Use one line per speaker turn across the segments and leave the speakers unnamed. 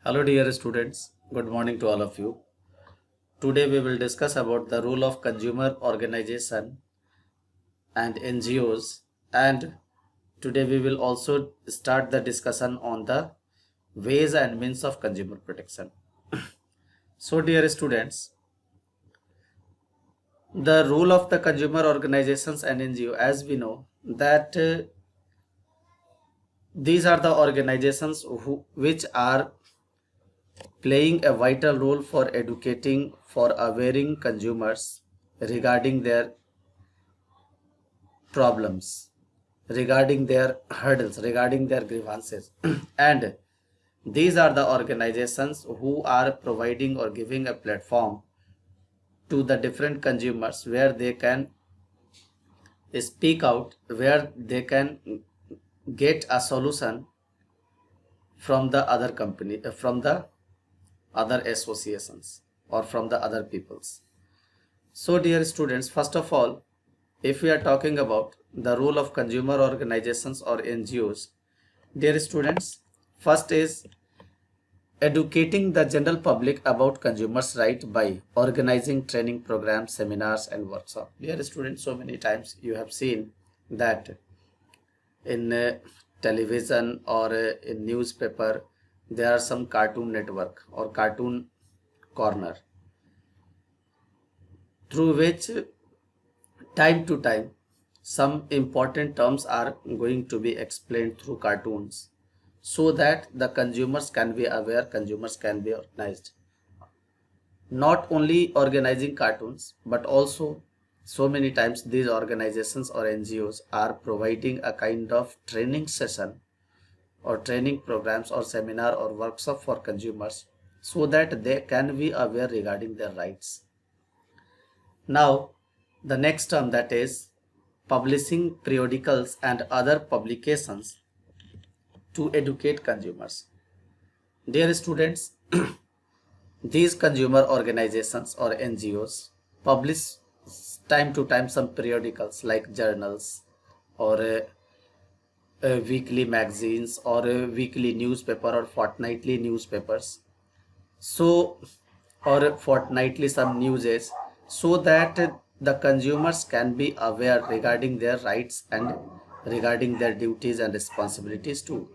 Hello dear students, good morning to all of you. Today we will discuss about the role of consumer organization and NGOs, and today we will also start the discussion on the ways and means of consumer protection. So dear students, the role of the consumer organizations and NGO, as we know that these are the organizations which are playing a vital role for educating, for awareing consumers regarding their problems, regarding their hurdles, regarding their grievances. And these are the organizations who are providing or giving a platform to the different consumers where they can speak out, where they can get a solution from the other company, from the other associations, or from the other peoples. So dear students, first of all, if we are talking about the role of consumer organizations or NGOs, dear students, first is educating the general public about consumers' right by organizing training programs, seminars and workshops. Dear students, so many times you have seen that in television or in newspaper there are some cartoon network or cartoon corner through which time to time some important terms are going to be explained through cartoons so that the consumers can be aware, consumers can be organized. Not only organizing cartoons, but also so many times these organizations or NGOs are providing a kind of training session or training programs or seminar or workshop for consumers so that they can be aware regarding their rights. Now, the next term, that is publishing periodicals and other publications to educate consumers. Dear students, these consumer organizations or NGOs publish time to time some periodicals like journals or weekly magazines or a weekly newspaper or fortnightly newspapers, so or fortnightly some newses, so that the consumers can be aware regarding their rights and regarding their duties and responsibilities too.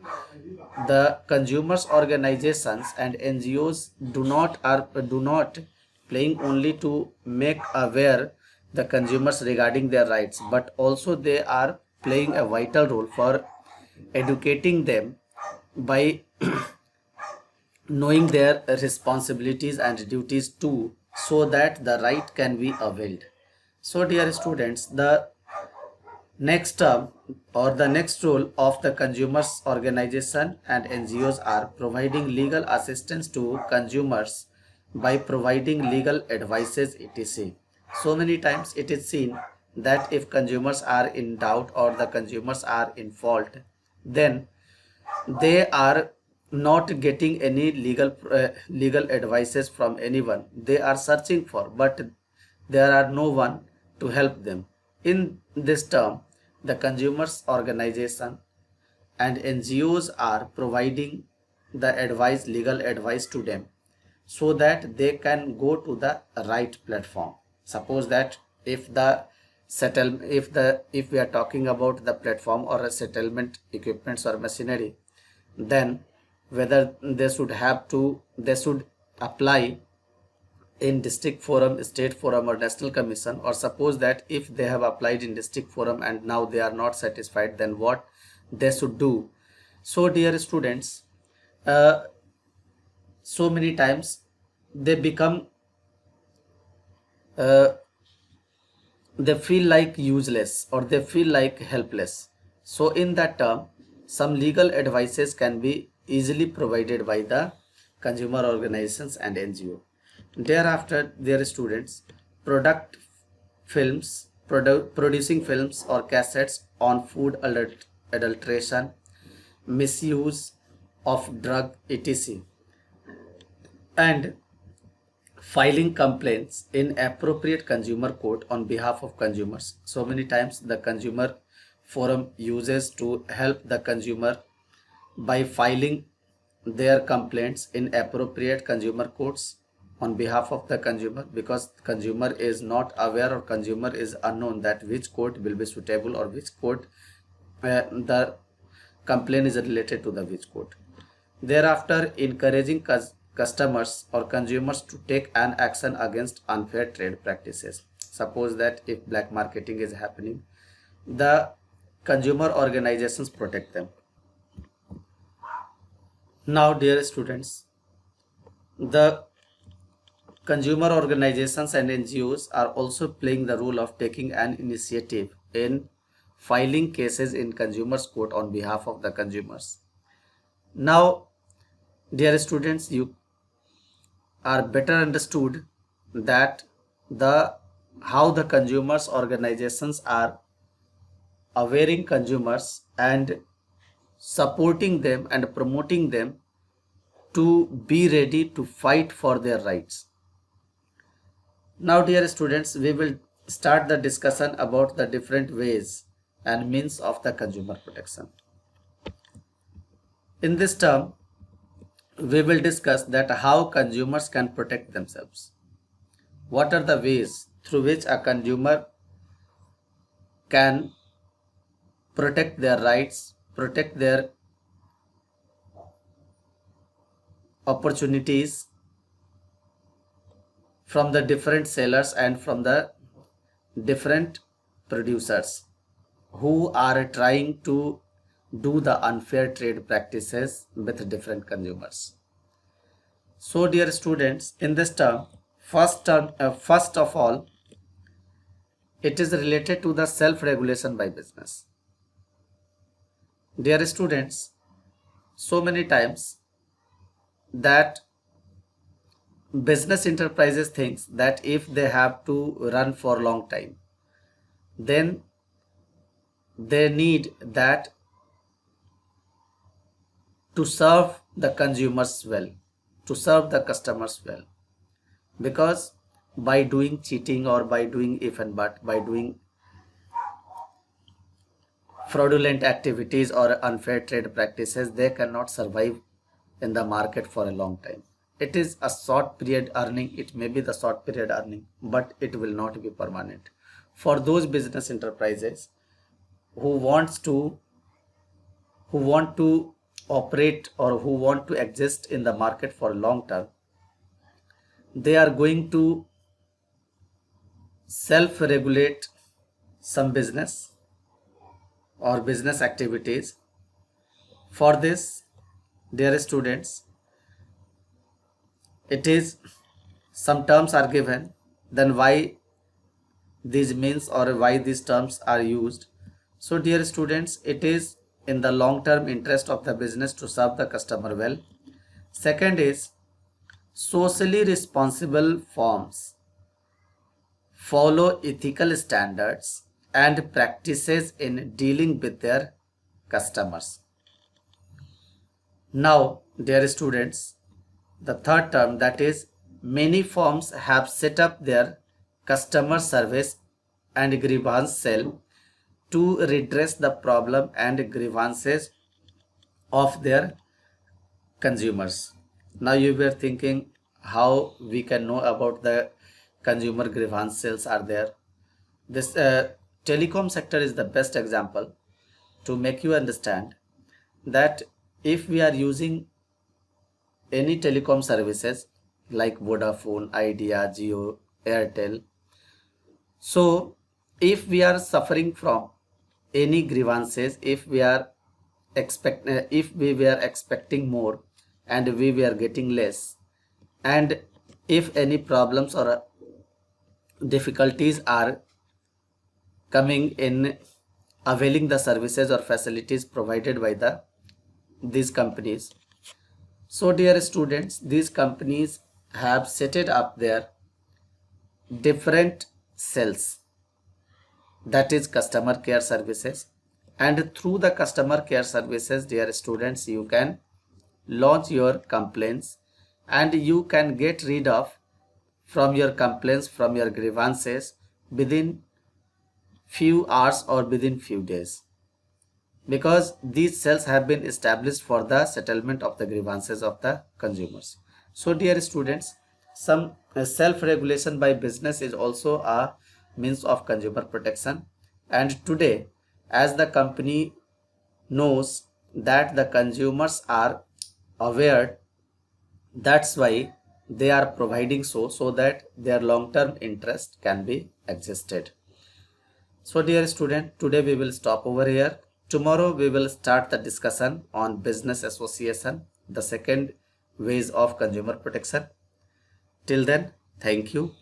The consumers organizations and NGOs do not playing only to make aware the consumers regarding their rights, but also they are playing a vital role for educating them by knowing their responsibilities and duties too, so that the right can be availed. So dear students, the next term or the next role of the consumers organization and NGOs are providing legal assistance to consumers by providing legal advices, etc. So many times it is seen that if consumers are in doubt or the consumers are in fault, then they are not getting any legal advices from anyone. They are searching for, but there are no one to help them. In this term, the consumers organization and NGOs are providing the advice, legal advice to them, so that they can go to the right platform. Suppose that if we are talking about the platform or a settlement equipments or machinery, then whether they should apply in district forum, state forum or national commission, or suppose that if they have applied in district forum and now they are not satisfied, then what they should do. So dear students, uh, so many times they become uh, they feel like useless or they feel like helpless. So in that term, some legal advices can be easily provided by the consumer organizations and NGO. Thereafter, their students product producing films or cassettes on food adulteration, misuse of drug, etc., and filing complaints in appropriate consumer court on behalf of consumers. So many times the consumer forum uses to help the consumer by filing their complaints in appropriate consumer courts on behalf of the consumer, because consumer is not aware or consumer is unknown that which court will be suitable or which court the complaint is related to the which court. Thereafter, encouraging customers or consumers to take an action against unfair trade practices. Suppose that if black marketing is happening, the consumer organizations protect them. Now, dear students, the consumer organizations and NGOs are also playing the role of taking an initiative in filing cases in consumers court on behalf of the consumers. Now, dear students, you are better understood that how the consumers organizations are awareing consumers and supporting them and promoting them to be ready to fight for their rights. Now, dear students, we will start the discussion about the different ways and means of the consumer protection. In this term, we will discuss that how consumers can protect themselves. What are the ways through which a consumer can protect their rights, protect their opportunities from the different sellers and from the different producers who are trying to do the unfair trade practices with different consumers. So, dear students, in this term, first of all, it is related to the self-regulation by business. Dear students, so many times that business enterprises thinks that if they have to run for a long time, then they need that to serve the consumers well, to serve the customers well, because by doing cheating or by doing if and but, by doing fraudulent activities or unfair trade practices, they cannot survive in the market for a long time. It is a short period earning, it may be the short period earning, but it will not be permanent. For those business enterprises who want to operate or who want to exist in the market for long term, they are going to self-regulate some business or business activities. For this, dear students, it is some terms are given, then why these means or why these terms are used. So, dear students, it is in the long term interest of the business to serve the customer well. Second is socially responsible firms follow ethical standards and practices in dealing with their customers. Now, dear students, the third term, that is, many firms have set up their customer service and grievance cell to redress the problem and grievances of their consumers. Now you were thinking how we can know about the consumer grievance cells are there. This telecom sector is the best example to make you understand that if we are using any telecom services like Vodafone, Idea, Jio, Airtel, so if we are suffering from any grievances, if we were expecting more and we were getting less, and if any problems or difficulties are coming in availing the services or facilities provided by these companies, so dear students, these companies have set it up their different cells, that is customer care services, and through the customer care services, dear students, you can launch your complaints and you can get rid of from your complaints, from your grievances within few hours or within few days. because these cells have been established for the settlement of the grievances of the consumers. So dear students, some self-regulation by business is also a means of consumer protection. And today, as the company knows that the consumers are aware, that's why they are providing so that their long-term interest can be existed. So dear student, today we will stop over here. Tomorrow we will start the discussion on business association, the second ways of consumer protection. Till then, thank you.